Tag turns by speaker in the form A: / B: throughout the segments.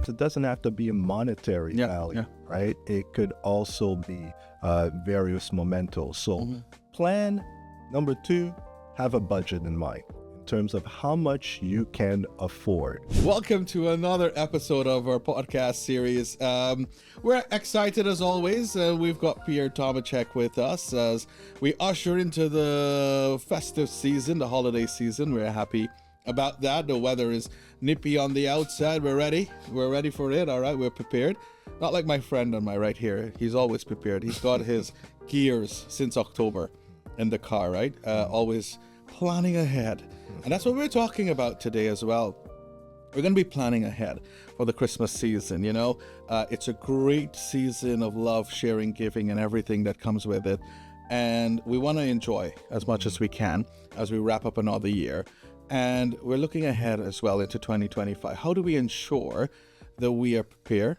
A: times it doesn't have to be a monetary value, right? It could also be various mementos. So plan. Number 2, have a budget in mind in terms of how much you can afford.
B: Welcome to another episode of our podcast series. We're excited as always. We've got Pierre Tomacek with us as we usher into the festive season, the holiday season. We're happy about that. The weather is nippy on the outside. We're ready. We're ready for it. All right, we're prepared. Not like my friend on my right here. He's always prepared. He's got his gears since October in the car, right? Always planning ahead. And that's what we're talking about today as well. We're going to be planning ahead for the Christmas season. You know, it's a great season of love, sharing, giving, and everything that comes with it. And we want to enjoy as much as we can as we wrap up another year. And we're looking ahead as well into 2025. How do we ensure that we are prepared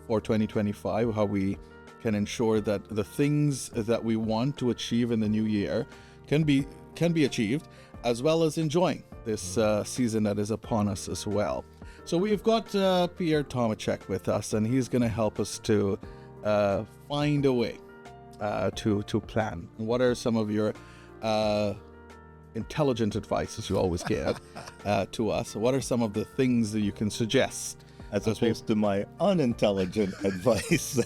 B: for 2025? How we can ensure that the things that we want to achieve in the new year can be achieved, as well as enjoying this season that is upon us as well. So we've got Pierre Tomacek with us, and he's going to help us to find a way to plan. And what are some of your intelligent advices you always give to us? What are some of the things that you can suggest?
A: As opposed to my unintelligent advice,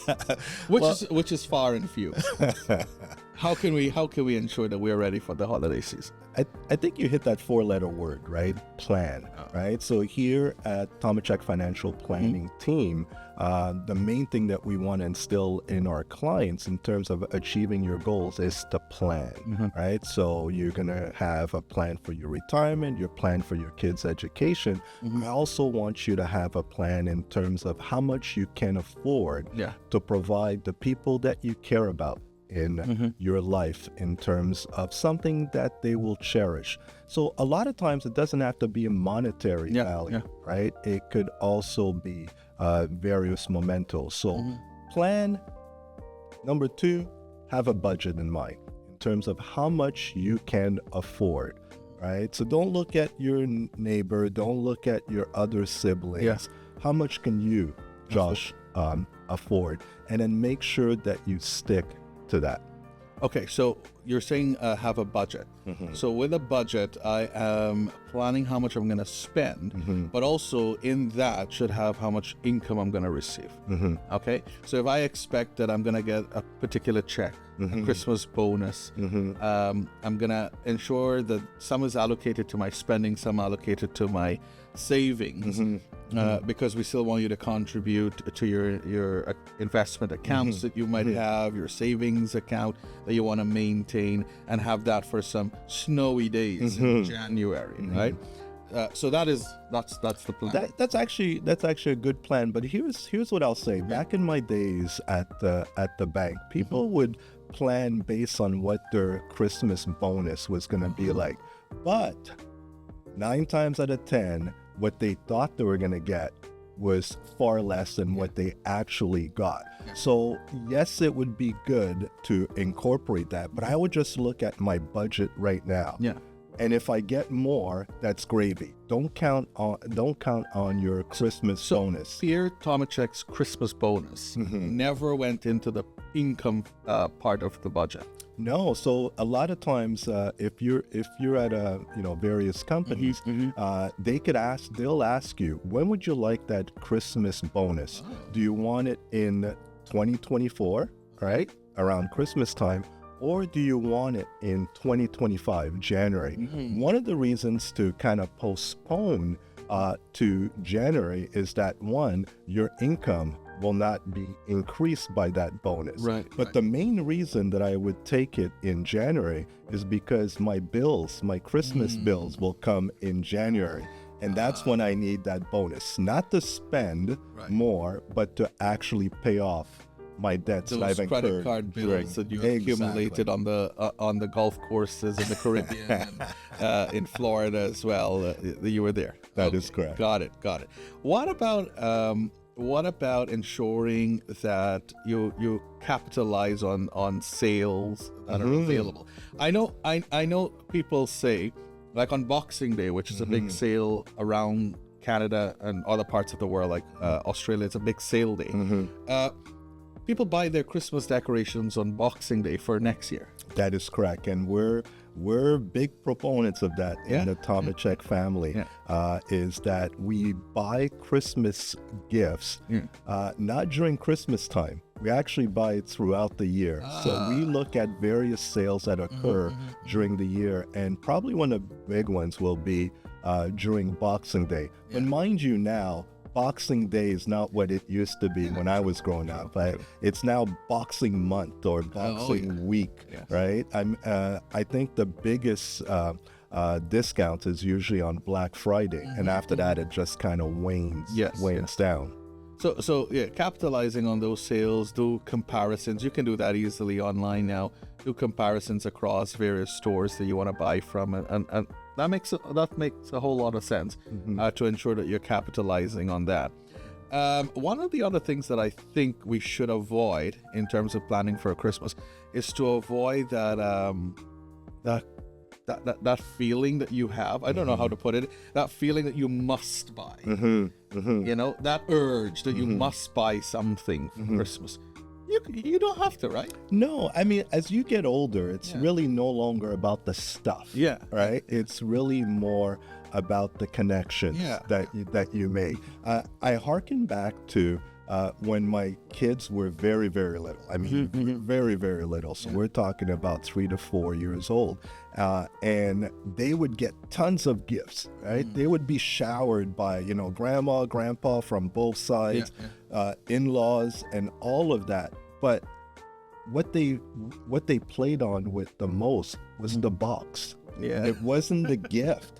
B: which is far and few. How can we ensure that we're ready for the holiday season?
A: I think you hit that 4-letter word, right? Plan, right? So here at Tomacek Financial Planning Team, the main thing that we want to instill in our clients in terms of achieving your goals is to plan, right? So you're going to have a plan for your retirement, your plan for your kids' education. I also want you to have a plan in terms of how much you can afford to provide the people that you care about in your life in terms of something that they will cherish. So a lot of times it doesn't have to be a monetary value, right? It could also be various mementos. So plan. Number 2, have a budget in mind in terms of how much you can afford, right? So don't look at your neighbor, don't look at your other siblings. How much can you, Josh, afford? And then make sure that you stick to that.
B: Okay, so you're saying have a budget. So with a budget, I am planning how much I'm going to spend, but also in that should have how much income I'm going to receive. Okay, so if I expect that I'm going to get a particular check, a Christmas bonus, I'm going to ensure that some is allocated to my spending, some allocated to my savings, because we still want you to contribute to your investment accounts that you might have, your savings account that you want to maintain, and have that for some snowy days in January, right? So that's the plan.
A: That's actually a good plan. But here's what I'll say. Back in my days at the bank, people would plan based on what their Christmas bonus was going to be like, but 9 times out of 10, what they thought they were going to get was far less than what they actually got. So yes, it would be good to incorporate that, but I would just look at my budget right now. And if I get more, that's gravy. Don't count on your Christmas bonus.
B: Pierre Tomacek's Christmas bonus never went into the income part of the budget.
A: No, so a lot of times, if you're at various companies, they'll ask you, when would you like that Christmas bonus? Do you want it in 2024, right, around Christmas time, or do you want it in 2025, January? One of the reasons to kind of postpone to January is that, one, your income will not be increased by that bonus. But the main reason that I would take it in January is because my Christmas bills will come in January. And that's when I need that bonus, not to spend more, but to actually pay off my debts that I've incurred.
B: Those credit card bills that you accumulated on the golf courses in the Caribbean and in Florida as well. You were there.
A: That is correct.
B: Got it. What about ensuring that you capitalize on sales that are available? I know people say, like on Boxing Day, which is a big sale around Canada and other parts of the world, like Australia, it's a big sale day. People buy their Christmas decorations on Boxing Day for next year.
A: That is correct, and we're big proponents of that in the Tomacek family. Is that we buy Christmas gifts not during Christmas time. We actually buy it throughout the year. So we look at various sales that occur during the year, and probably one of the big ones will be during Boxing Day. But mind you, now Boxing Day is not what it used to be when I was growing up. It's now Boxing Month or Boxing Week, right? I think the biggest discount is usually on Black Friday, and after that it just kind of wanes down.
B: So capitalizing on those sales, do comparisons. You can do that easily online now. Do comparisons across various stores that you want to buy from, and that makes a whole lot of sense to ensure that you're capitalizing on that. One of the other things that I think we should avoid in terms of planning for Christmas is to avoid that feeling that you have. I don't know how to put it. That feeling that you must buy. You know, that urge that you must buy something for Christmas. You don't have to, right?
A: No, I mean, as you get older, it's really no longer about the stuff. Right? It's really more about the connections that you make. I hearken back to when my kids were very, very little. I mean, very, very little. So we're talking about 3 to 4 years old. And they would get tons of gifts, right? They would be showered by, grandma, grandpa from both sides, in-laws, and all of that. But what they played on with the most was the box. It wasn't the gift.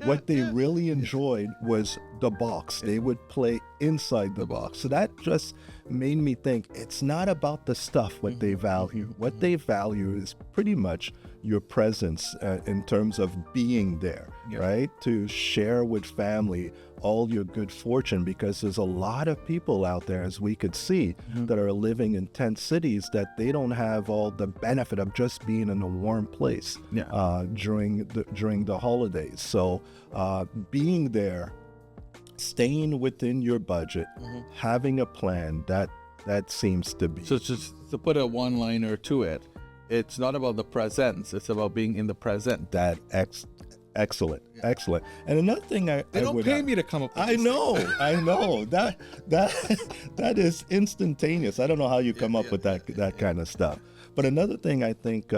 A: What they really enjoyed was the box. They would play inside the box. So that just made me think it's not about the stuff what they value. What they value is pretty much your presence in terms of being there, right? To share with family all your good fortune, because there's a lot of people out there, as we could see, that are living in tent cities that they don't have all the benefit of just being in a warm place during the holidays. So being there, staying within your budget, having a plan, that seems to be.
B: So just to put a one-liner to it, it's not about the presents, it's about being in the present.
A: That excellent. And another thing
B: they don't pay me to come up with
A: I know that is instantaneous. I don't know how you come up with that kind of stuff. But another thing I think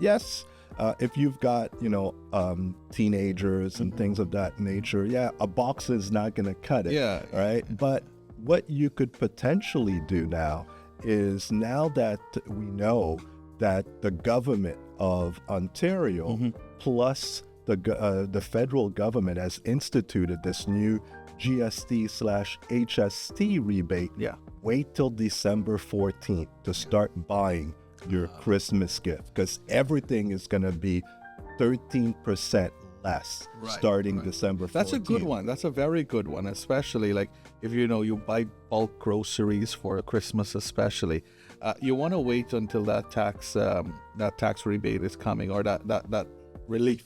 A: yes, if you've got teenagers and things of that nature, a box is not going to cut it, right? But what you could potentially do now is, now that we know that the government of Ontario plus the federal government has instituted this new GST/HST rebate, wait till December 14th to start buying your Christmas gift, because everything is going to be 13% less starting December 14th.
B: That's a good one. That's a very good one, especially like if you buy bulk groceries for Christmas, especially. You want to wait until that tax rebate is coming, or that relief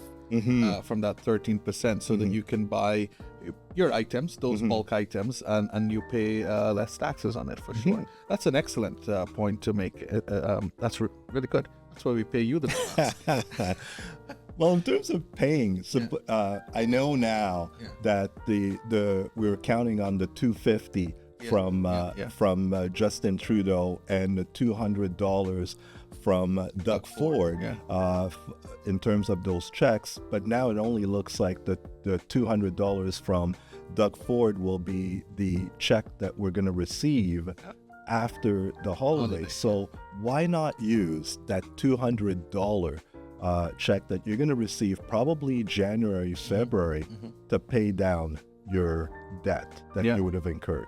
B: from that 13%, so that you can buy your items, those bulk items, and you pay less taxes on it for sure. That's an excellent point to make. That's really good. That's why we pay you the
A: Well, in terms of paying, I know now that we were counting on the $250 from Justin Trudeau and the $200 from Doug Ford in terms of those checks, but now it only looks like the $200 from Doug Ford will be the check that we're going to receive after the holidays. So why not use that $200 check that you're going to receive probably January, February to pay down your debt that you would have incurred?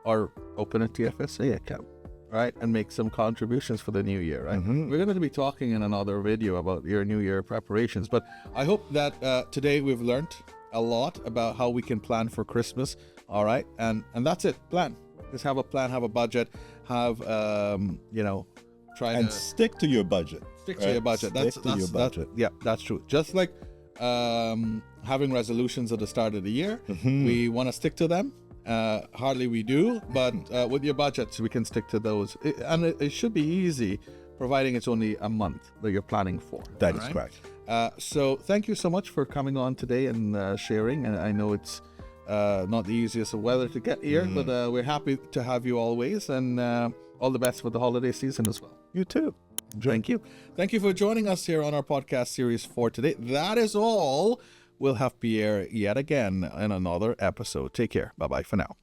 B: Or open a TFSA account, right? And make some contributions for the new year, right? We're going to be talking in another video about your new year preparations, but I hope that today we've learned a lot about how we can plan for Christmas, all right? And that's it. Plan. Just have a plan, have a budget, have, try
A: and
B: to
A: stick to your budget.
B: Stick to your budget. That's your budget. Yeah, that's true. Just like having resolutions at the start of the year. We want to stick to them. Hardly we do, but with your budgets, we can stick to those. It should be easy, providing it's only a month that you're planning for.
A: That is correct.
B: So thank you so much for coming on today and sharing. And I know it's not the easiest of weather to get here, but we're happy to have you always. And all the best for the holiday season as well.
A: You too.
B: Thank you. Thank you for joining us here on our podcast series for today. That is all. We'll have Pierre yet again in another episode. Take care. Bye-bye for now.